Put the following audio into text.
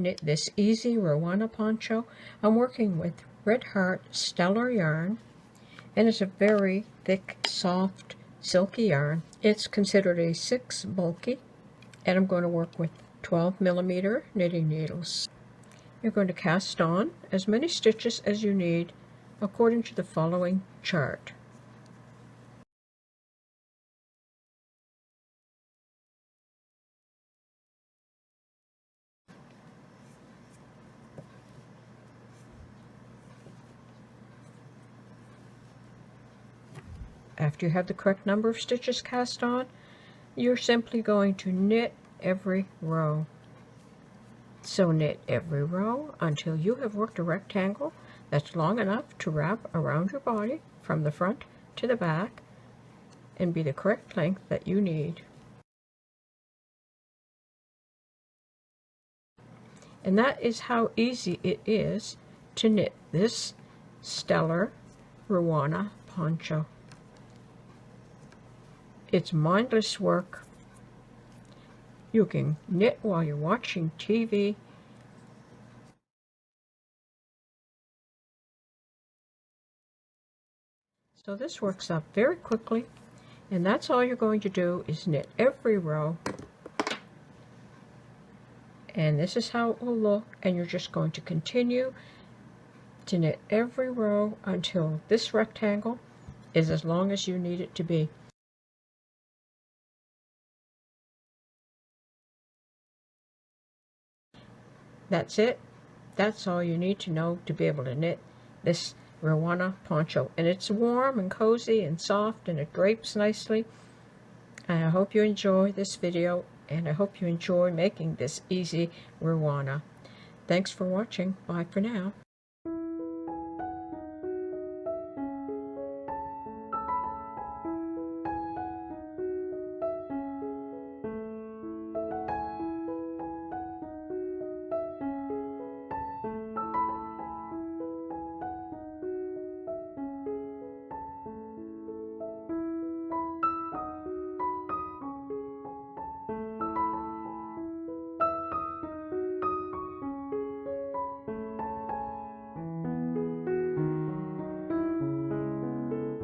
knit this easy RUANA poncho. I'm working with Red Heart Stellar yarn, and it's a very thick, soft, silky yarn. It's considered a 6 bulky, and I'm going to work with 12mm knitting needles. You're going to cast on as many stitches as you need according to the following chart. After you have the correct number of stitches cast on, you're simply going to knit every row. So knit every row until you have worked a rectangle that's long enough to wrap around your body from the front to the back and be the correct length that you need. And that is how easy it is to knit this Stellar RUANA poncho. It's mindless work. You can knit while you're watching TV. So this works up very quickly, and that's all you're going to do is knit every row. And this is how it will look, and you're just going to continue to knit every row until this rectangle is as long as you need it to be. That's it. That's all you need to know to be able to knit this RUANA poncho. And it's warm and cozy and soft, and it drapes nicely. And I hope you enjoy this video, and I hope you enjoy making this easy RUANA. Thanks for watching. Bye for now.